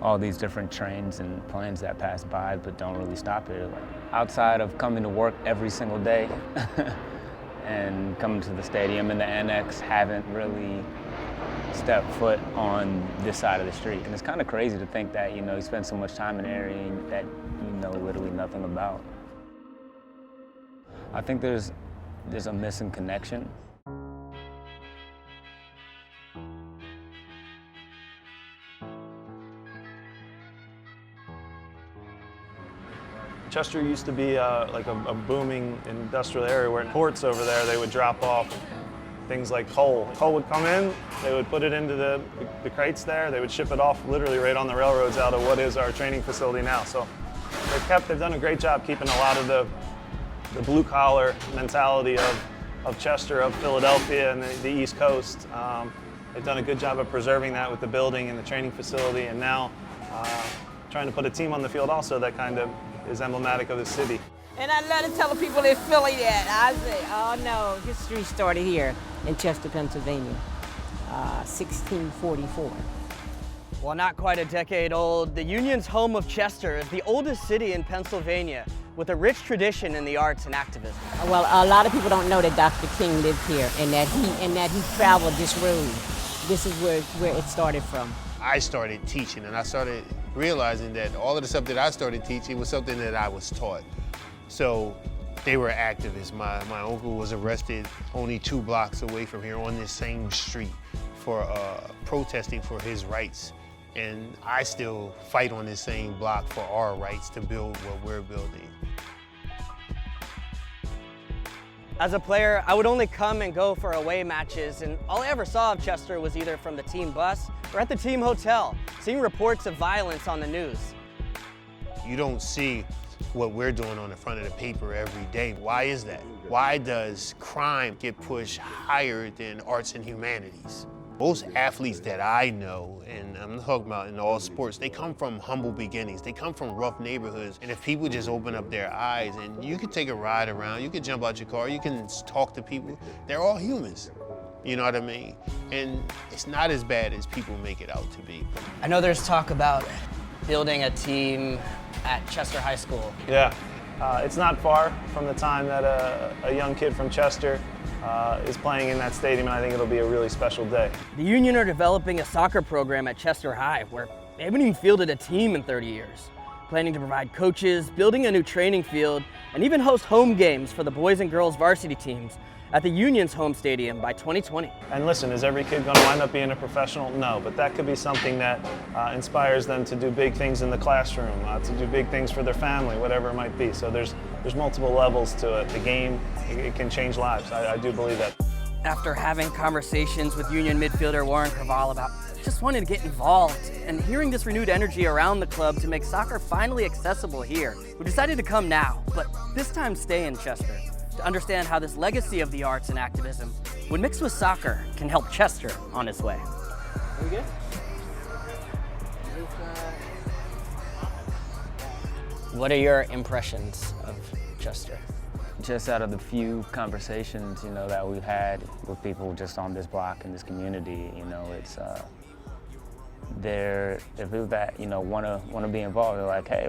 all these different trains and planes that pass by but don't really stop here. Like, outside of coming to work every single day and coming to the stadium and the annex, haven't really stepped foot on this side of the street. And it's kind of crazy to think that, you spend so much time in an area that you know literally nothing about. I think there's a missing connection. Chester used to be like a booming industrial area where ports over there, they would drop off things like coal. Coal would come in, they would put it into the crates there, they would ship it off literally right on the railroads out of what is our training facility now. So they've done a great job keeping a lot of the blue collar mentality of Chester, of Philadelphia and the East Coast. They've done a good job of preserving that with the building and the training facility, and now trying to put a team on the field also that kind of is emblematic of the city. And I love to tell the people in Philly that. I say, oh no, history started here in Chester, Pennsylvania, 1644. Well, not quite a decade old, the Union's home of Chester is the oldest city in Pennsylvania with a rich tradition in the arts and activism. Well, a lot of people don't know that Dr. King lived here and that he traveled this road. This is where it started from. I started teaching, and I started realizing that all of the stuff that I started teaching was something that I was taught. So they were activists. My uncle was arrested only 2 blocks away from here on this same street for protesting for his rights. And I still fight on this same block for our rights to build what we're building. As a player, I would only come and go for away matches, and all I ever saw of Chester was either from the team bus or at the team hotel, seeing reports of violence on the news. You don't see what we're doing on the front of the paper every day. Why is that? Why does crime get pushed higher than arts and humanities? Most athletes that I know, and I'm talking about in all sports, they come from humble beginnings. They come from rough neighborhoods. And if people just open up their eyes, and you can take a ride around, you can jump out your car, you can talk to people, they're all humans. You know what I mean? And it's not as bad as people make it out to be. I know there's talk about building a team at Chester High School. Yeah, it's not far from the time that a young kid from Chester is playing in that stadium, and I think it'll be a really special day. The Union are developing a soccer program at Chester High where they haven't even fielded a team in 30 years. Planning to provide coaches, building a new training field, and even host home games for the boys and girls varsity teams at the Union's home stadium by 2020. And listen, is every kid going to wind up being a professional? No, but that could be something that inspires them to do big things in the classroom, to do big things for their family, whatever it might be. So there's multiple levels to it. The game, it can change lives. I do believe that. After having conversations with Union midfielder Warren Craval about just wanting to get involved and hearing this renewed energy around the club to make soccer finally accessible here, we decided to come now, but this time stay in Chester, to understand how this legacy of the arts and activism, when mixed with soccer, can help Chester on its way. Are we good? What are your impressions of Chester? Just out of the few conversations, that we've had with people just on this block in this community, it's they're people that want to be involved. They're like, hey,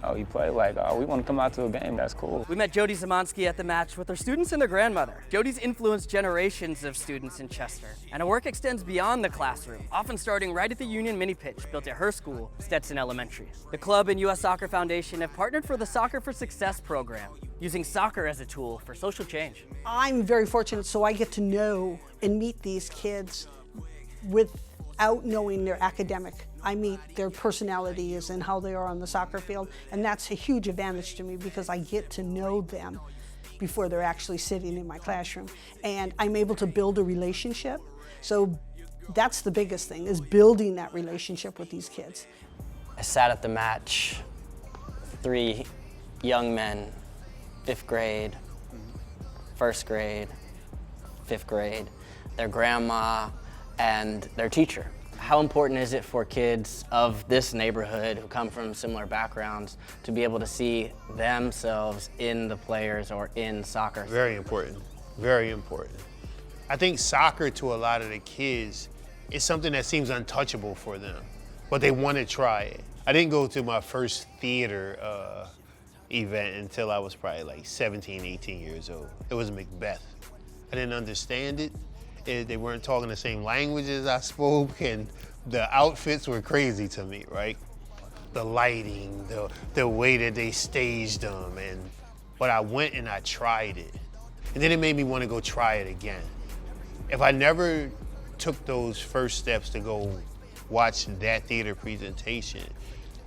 oh, you play, oh, we want to come out to a game. That's cool. We met Jody Zamansky at the match with her students and their grandmother. Jody's influenced generations of students in Chester, and her work extends beyond the classroom, often starting right at the Union mini pitch built at her school, Stetson Elementary. The club and U.S. Soccer Foundation have partnered for the Soccer for Success program, using soccer as a tool for social change. I'm very fortunate, so I get to know and meet these kids without knowing their academic. I meet their personalities and how they are on the soccer field, and that's a huge advantage to me because I get to know them before they're actually sitting in my classroom. And I'm able to build a relationship. So that's the biggest thing, is building that relationship with these kids. I sat at the match, 3 young men, 5th grade, 1st grade, 5th grade, their grandma, and their teacher. How important is it for kids of this neighborhood who come from similar backgrounds to be able to see themselves in the players or in soccer? Very important, very important. I think soccer to a lot of the kids is something that seems untouchable for them. but they want to try it. I didn't go to my first theater event until I was probably like 17, 18 years old. It was Macbeth. I didn't understand it. They weren't talking the same languages I spoke, and the outfits were crazy to me, right? The lighting, the way that they staged them, but I went and I tried it. And then it made me want to go try it again. If I never took those first steps to go watch that theater presentation,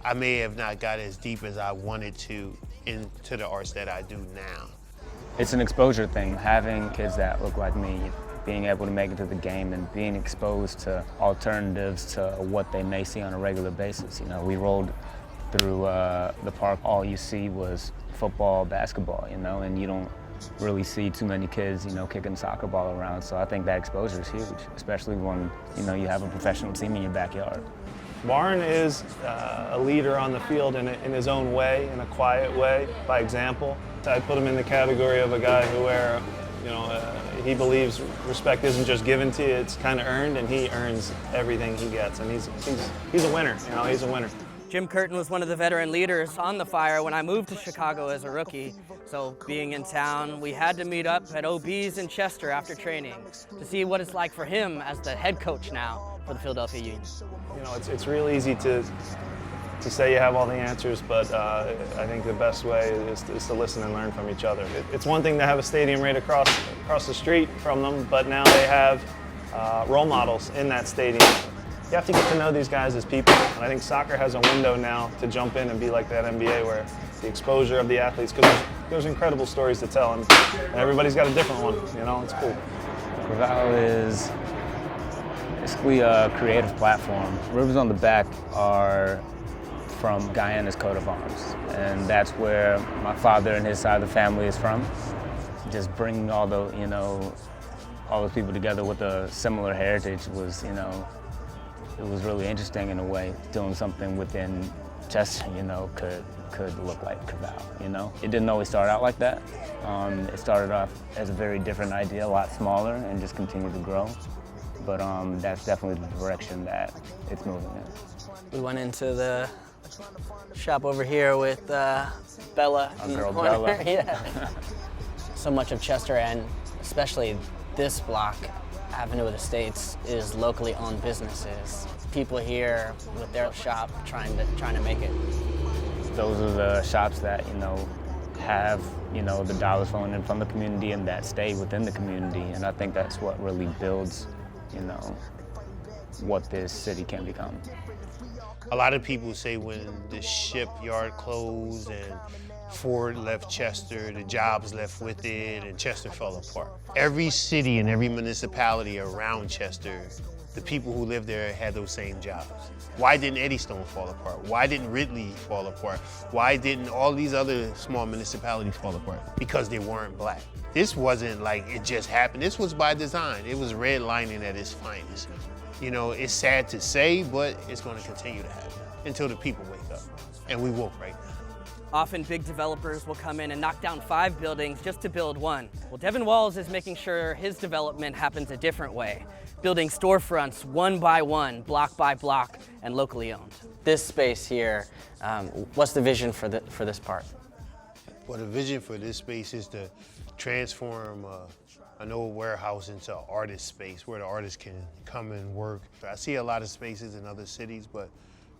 I may have not got as deep as I wanted to into the arts that I do now. It's an exposure thing, having kids that look like me, being able to make it to the game and being exposed to alternatives to what they may see on a regular basis. You know, we rolled through the park, all you see was football, basketball, you know, and you don't really see too many kids, you know, kicking soccer ball around. So I think that exposure is huge, especially when, you know, you have a professional team in your backyard. Warren is a leader on the field in his own way, in a quiet way, by example. I put him in the category of a guy where, you know, he believes respect isn't just given to you, it's kind of earned, and he earns everything he gets. And he's a winner, you know, he's a winner. Jim Curtin was one of the veteran leaders on the Fire when I moved to Chicago as a rookie. So being in town, we had to meet up at OB's in Chester after training to see what it's like for him as the head coach now for the Philadelphia Union. You know, it's real easy to say you have all the answers, but I think the best way is to listen and learn from each other. It's one thing to have a stadium right across the street from them, but now they have role models in that stadium. You have to get to know these guys as people, and I think soccer has a window now to jump in and be like that NBA, where the exposure of the athletes, because there's incredible stories to tell, and everybody's got a different one, you know, it's cool. Corval is basically a creative platform. Rivers on the Back are from Guyana's coat of arms, and that's where my father and his side of the family is from. Just bringing all the, you know, all those people together with a similar heritage was, you know, it was really interesting in a way. Doing something within Chester, you know, could look like Corval, you know. It didn't always start out like that. It started off as a very different idea, a lot smaller, and just continued to grow. But that's definitely the direction that it's moving in. We went into the shop over here with Bella. Our girl Bella. Yeah. So much of Chester, and especially this block, Avenue of the States, is locally owned businesses. People here with their shop trying to make it. Those are the shops that, you know, have, you know, the dollars flowing in from the community and that stay within the community. And I think that's what really builds, you know, what this city can become. A lot of people say when the shipyard closed and Ford left Chester, the jobs left with it, and Chester fell apart. Every city and every municipality around Chester, the people who lived there had those same jobs. Why didn't Eddystone fall apart? Why didn't Ridley fall apart? Why didn't all these other small municipalities fall apart? Because they weren't black. This wasn't like it just happened. This was by design. It was redlining at its finest. You know, it's sad to say, but it's going to continue to happen until the people wake up. And we woke right now. Often big developers will come in and knock down 5 buildings just to build one. Well, Devin Walls is making sure his development happens a different way, building storefronts one by one, block by block, and locally owned. This space here, what's the vision for this part? Well, the vision for this space is to transform an old warehouse into an artist space where the artists can come and work. I see a lot of spaces in other cities, but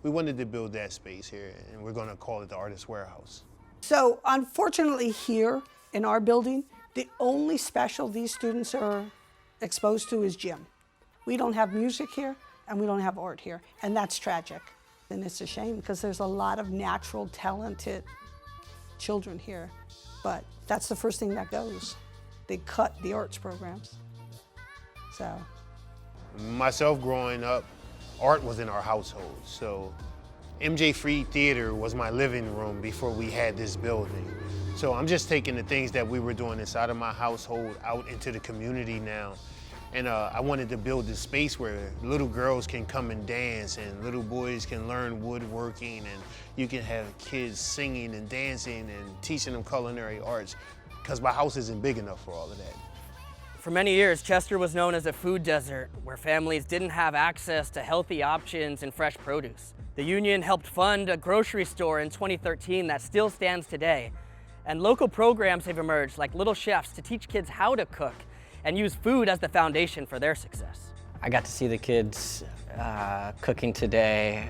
we wanted to build that space here, and we're going to call it the Artist Warehouse. So unfortunately here in our building, the only special these students are exposed to is gym. We don't have music here, and we don't have art here, and that's tragic. And it's a shame because there's a lot of natural, talented children here, but that's the first thing that goes. They cut the arts programs, so. Myself growing up, art was in our household, so MJ Free Theater was my living room before we had this building. So I'm just taking the things that we were doing inside of my household out into the community now. And I wanted to build this space where little girls can come and dance and little boys can learn woodworking, and you can have kids singing and dancing and teaching them culinary arts, because my house isn't big enough for all of that. For many years, Chester was known as a food desert where families didn't have access to healthy options and fresh produce. The union helped fund a grocery store in 2013 that still stands today. And local programs have emerged like Little Chefs to teach kids how to cook and use food as the foundation for their success. I got to see the kids cooking today,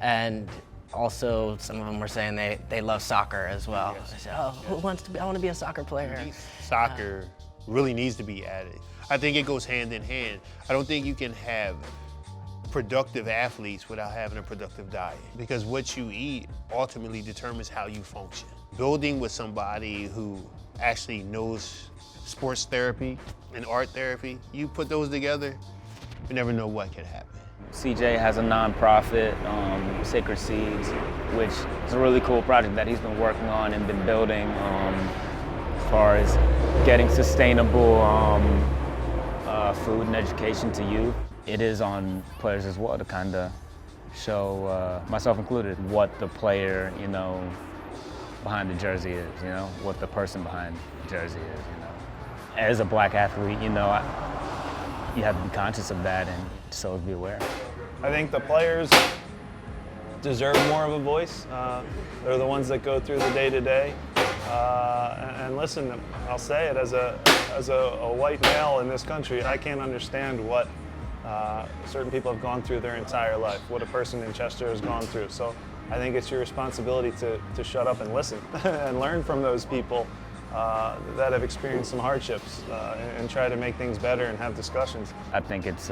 and also some of them were saying they love soccer as well. They said, oh, who wants to be, I want to be a soccer player. Soccer really needs to be added. I think it goes hand in hand. I don't think you can have productive athletes without having a productive diet, because what you eat ultimately determines how you function. Building with somebody who actually knows sports therapy and art therapy, you put those together, you never know what can happen. CJ has a nonprofit, Sacred Seeds, which is a really cool project that he's been working on and been building as far as getting sustainable food and education to youth. It is on players as well to kind of show, myself included, what the player, behind the jersey is, what the person behind the jersey is, As a black athlete, you have to be conscious of that and so be aware. I think the players deserve more of a voice. They're the ones that go through the day-to-day. And listen, I'll say it, as a white male in this country, I can't understand what certain people have gone through their entire life, what a person in Chester has gone through. So I think it's your responsibility to shut up and listen and learn from those people that have experienced some hardships and try to make things better and have discussions. I think it's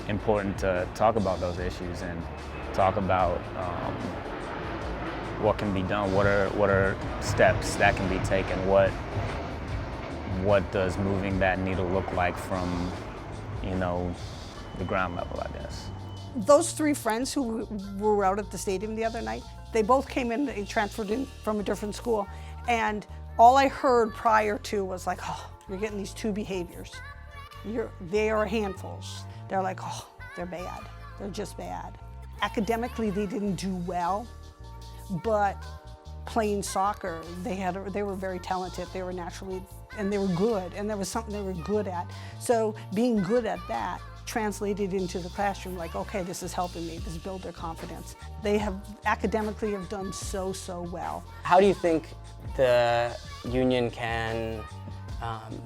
important to talk about those issues and talk about what can be done, what are steps that can be taken, what does moving that needle look like from, the ground level, I guess. Those three friends who were out at the stadium the other night, they both came in, they transferred in from a different school, and all I heard prior to was like, oh, you're getting these two behaviors. They are handfuls. They're like, oh, they're bad. They're just bad. Academically, they didn't do well, but playing soccer, they were very talented. They were naturally, and they were good, and there was something they were good at. So being good at that translated into the classroom, like, okay, this is helping me, this build their confidence. They have academically have done so well. How do you think the union can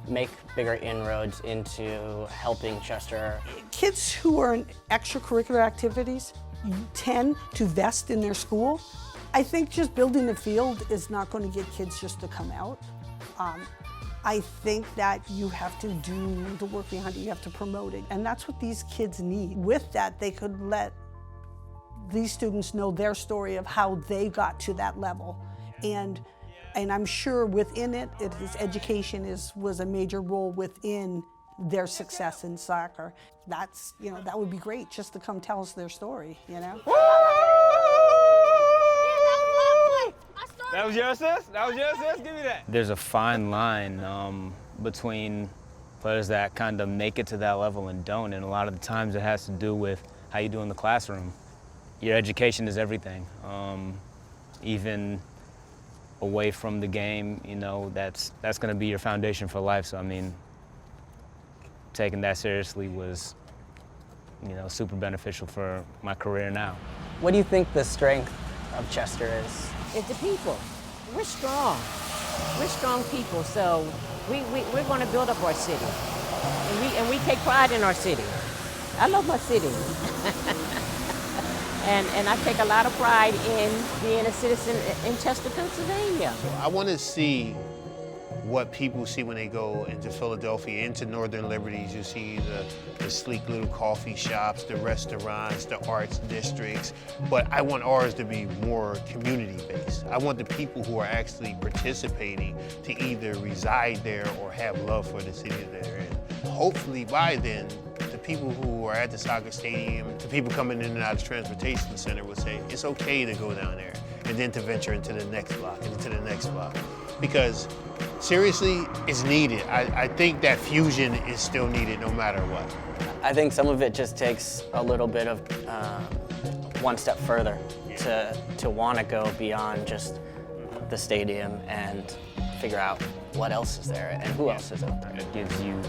make bigger inroads into helping Chester? Kids who are in extracurricular activities tend to vest in their school. I think just building the field is not going to get kids just to come out. I think that you have to do the work behind it, you have to promote it, and that's what these kids need. With that, they could let these students know their story of how they got to that level. And I'm sure within it, education was a major role within their success in soccer. That's, that would be great, just to come tell us their story, That was your assist? That was your assist? Give me that. There's a fine line between players that kind of make it to that level and don't, and a lot of the times it has to do with how you do in the classroom. Your education is everything. Even away from the game, that's going to be your foundation for life. So I mean, taking that seriously was, super beneficial for my career now. What do you think the strength of Chester is? It's the people. We're strong. We're strong people, so we're going to build up our city. And we take pride in our city. I love my city. and I take a lot of pride in being a citizen in Chester, Pennsylvania. I want to see what people see when they go into Philadelphia, into Northern Liberties. You see the sleek little coffee shops, the restaurants, the arts districts, but I want ours to be more community-based. I want the people who are actually participating to either reside there or have love for the city that they're in. Hopefully by then, the people who are at the soccer stadium, the people coming in and out of the transportation center would say, it's okay to go down there and then to venture into the next block and into the next block. Because seriously, it's needed. I think that fusion is still needed no matter what. I think some of it just takes a little bit of one step further to want to go beyond just the stadium and figure out what else is there and who else is out there. It gives you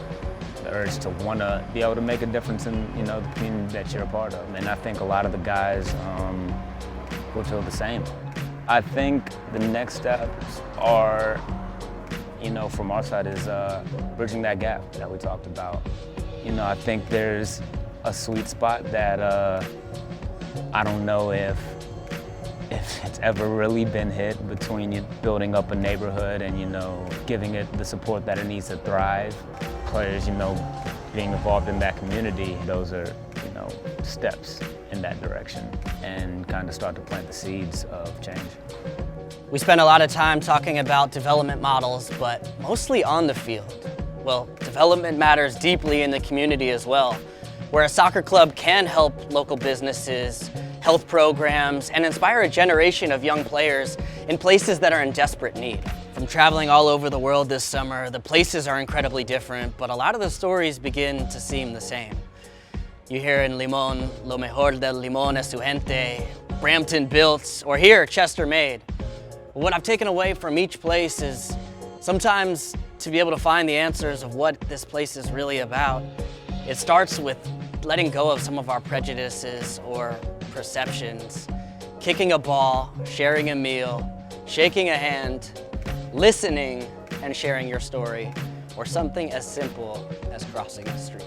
the urge to want to be able to make a difference in, the community that you're a part of. And I think a lot of the guys will feel the same. I think the next steps are, from our side is bridging that gap that we talked about. I think there's a sweet spot that I don't know if it's ever really been hit between you building up a neighborhood and, giving it the support that it needs to thrive. Players, being involved in that community, those are, steps in that direction and kind of start to plant the seeds of change. We spend a lot of time talking about development models, but mostly on the field. Well, development matters deeply in the community as well, where a soccer club can help local businesses, health programs, and inspire a generation of young players in places that are in desperate need. From traveling all over the world this summer, the places are incredibly different, but a lot of the stories begin to seem the same. You hear in Limón, lo mejor del Limón es su gente, Brampton built, or here, Chester made. What I've taken away from each place is sometimes to be able to find the answers of what this place is really about, it starts with letting go of some of our prejudices or perceptions, kicking a ball, sharing a meal, shaking a hand, listening and sharing your story, or something as simple as crossing the street.